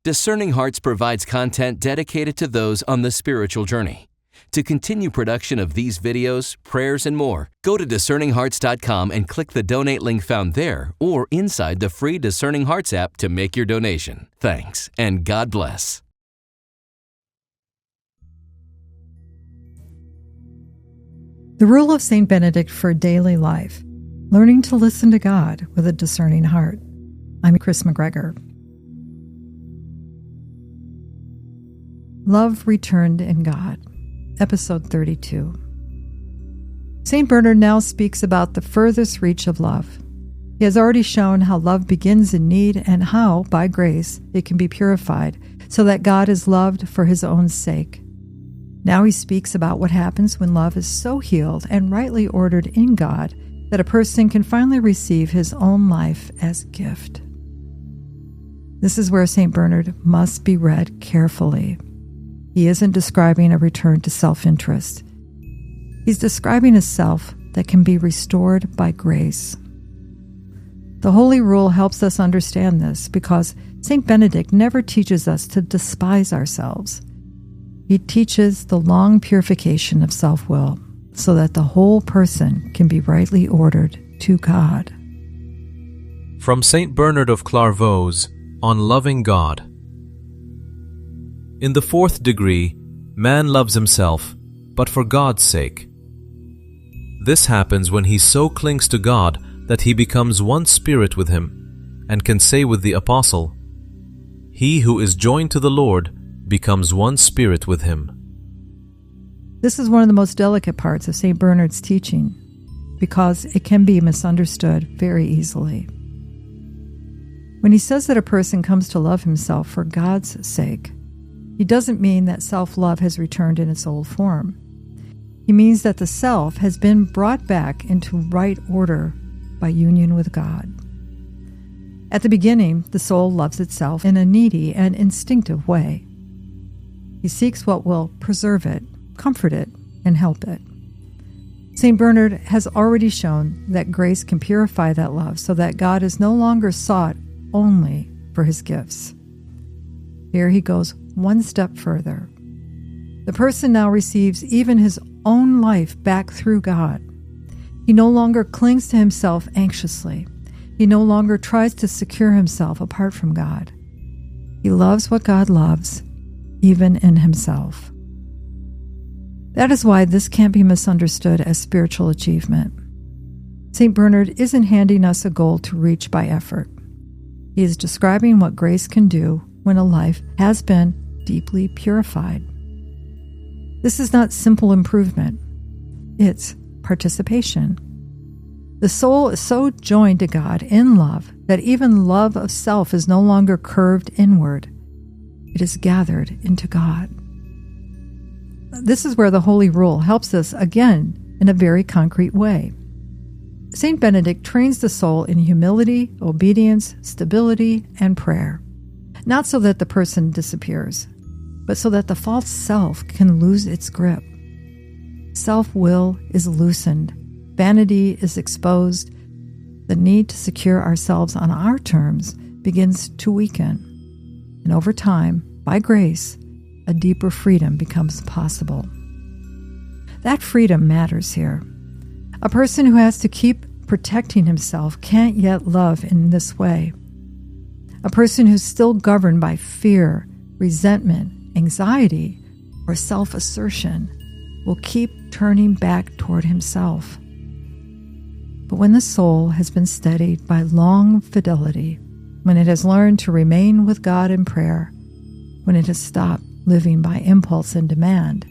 Discerning Hearts provides content dedicated to those on the spiritual journey. To continue production of these videos, prayers, and more, go to discerninghearts.com and click the donate link found there or inside the free Discerning Hearts app to make your donation. Thanks, and God bless. The rule of St. Benedict for daily life: learning to listen to God with a discerning heart. I'm Kris McGregor. Love Returned in God, Episode 32. St. Bernard now speaks about the furthest reach of love. He has already shown how love begins in need and how, by grace, it can be purified so that God is loved for his own sake. Now he speaks about what happens when love is so healed and rightly ordered in God that a person can finally receive his own life as gift. This is where St. Bernard must be read carefully. He isn't describing a return to self-interest. He's describing a self that can be restored by grace. The Holy Rule helps us understand this because St. Benedict never teaches us to despise ourselves. He teaches the long purification of self-will so that the whole person can be rightly ordered to God. From St. Bernard of Clairvaux on Loving God. In the fourth degree, man loves himself, but for God's sake. This happens when he so clings to God that he becomes one spirit with him, and can say with the Apostle, "He who is joined to the Lord becomes one spirit with him." This is one of the most delicate parts of St. Bernard's teaching, because it can be misunderstood very easily. When he says that a person comes to love himself for God's sake, he doesn't mean that self-love has returned in its old form. He means that the self has been brought back into right order by union with God. At the beginning, the soul loves itself in a needy and instinctive way. He seeks what will preserve it, comfort it, and help it. St. Bernard has already shown that grace can purify that love so that God is no longer sought only for his gifts. Here he goes one step further. The person now receives even his own life back through God. He no longer clings to himself anxiously. He no longer tries to secure himself apart from God. He loves what God loves, even in himself. That is why this can't be misunderstood as spiritual achievement. St. Bernard isn't handing us a goal to reach by effort. He is describing what grace can do when a life has been deeply purified. This is not simple improvement. It's participation. The soul is so joined to God in love that even love of self is no longer curved inward. It is gathered into God. This is where the Holy Rule helps us again in a very concrete way. St. Benedict trains the soul in humility, obedience, stability, and prayer. Not so that the person disappears, but so that the false self can lose its grip. Self-will is loosened. Vanity is exposed. The need to secure ourselves on our terms begins to weaken. And over time, by grace, a deeper freedom becomes possible. That freedom matters here. A person who has to keep protecting himself can't yet love in this way. A person who's still governed by fear, resentment, anxiety, or self-assertion will keep turning back toward himself. But when the soul has been steadied by long fidelity, when it has learned to remain with God in prayer, when it has stopped living by impulse and demand,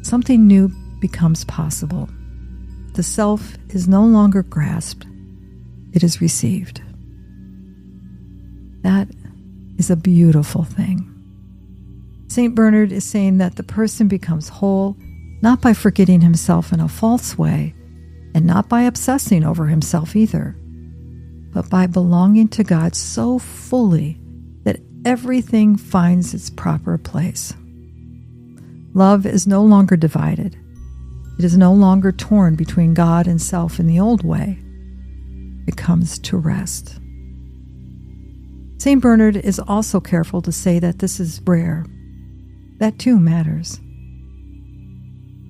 something new becomes possible. The self is no longer grasped, it is received. That is a beautiful thing. St. Bernard is saying that the person becomes whole not by forgetting himself in a false way, and not by obsessing over himself either, but by belonging to God so fully that everything finds its proper place. Love is no longer divided. It is no longer torn between God and self in the old way. It comes to rest. St. Bernard is also careful to say that this is rare. That too matters.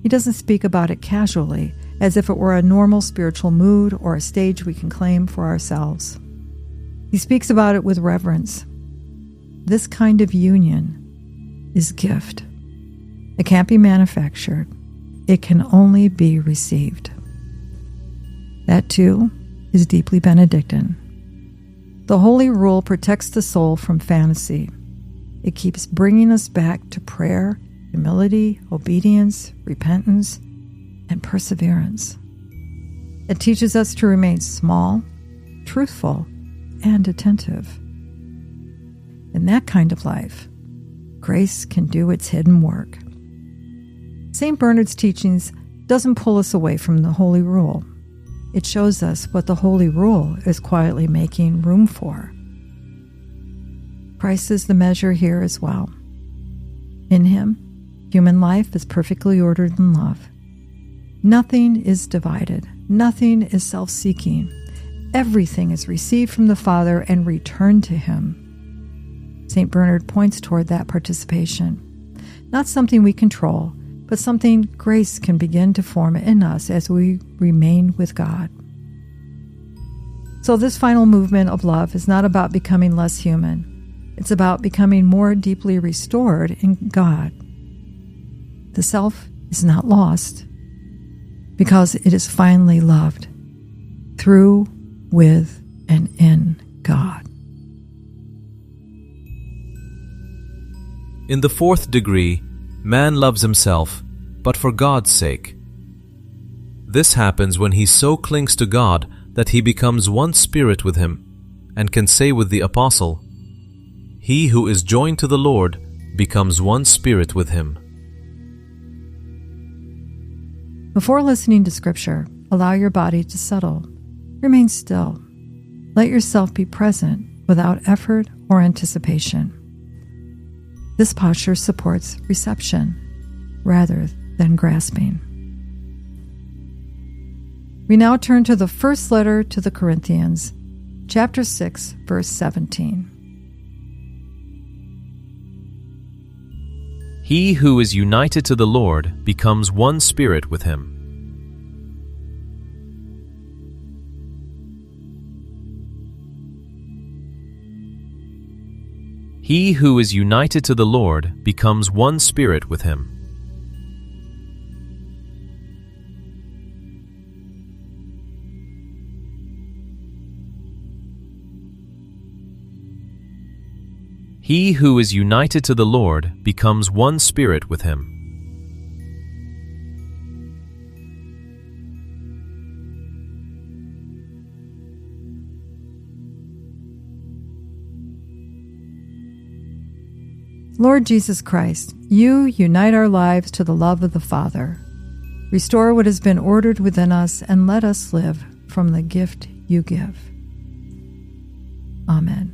He doesn't speak about it casually, as if it were a normal spiritual mood or a stage we can claim for ourselves. He speaks about it with reverence. This kind of union is gift. It can't be manufactured. It can only be received. That too is deeply Benedictine. The Holy Rule protects the soul from fantasy. It keeps bringing us back to prayer, humility, obedience, repentance, and perseverance. It teaches us to remain small, truthful, and attentive. In that kind of life, grace can do its hidden work. St. Bernard's teachings doesn't pull us away from the Holy Rule. It shows us what the Holy Rule is quietly making room for. Christ is the measure here as well. In him, human life is perfectly ordered in love. Nothing is divided. Nothing is self-seeking. Everything is received from the Father and returned to him. St. Bernard points toward that participation. Not something we control, but something grace can begin to form in us as we remain with God. So this final movement of love is not about becoming less human. It's about becoming more deeply restored in God. The self is not lost because it is finally loved through, with, and in God. In the fourth degree, man loves himself, but for God's sake. This happens when he so clings to God that he becomes one spirit with him, and can say with the Apostle, "He who is joined to the Lord becomes one spirit with him." Before listening to Scripture, allow your body to settle. Remain still. Let yourself be present without effort or anticipation. This posture supports reception rather than grasping. We now turn to the first letter to the Corinthians, chapter 6, verse 17. He who is united to the Lord becomes one spirit with him. He who is united to the Lord becomes one spirit with him. He who is united to the Lord becomes one spirit with him. Lord Jesus Christ, you unite our lives to the love of the Father. Restore what has been ordered within us and let us live from the gift you give. Amen.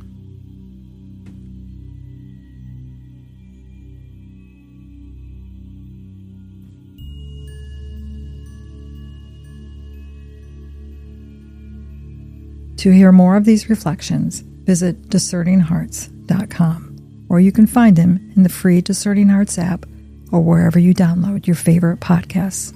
To hear more of these reflections, visit DiscerningHearts.com. or you can find them in the free Discerning Hearts app or wherever you download your favorite podcasts.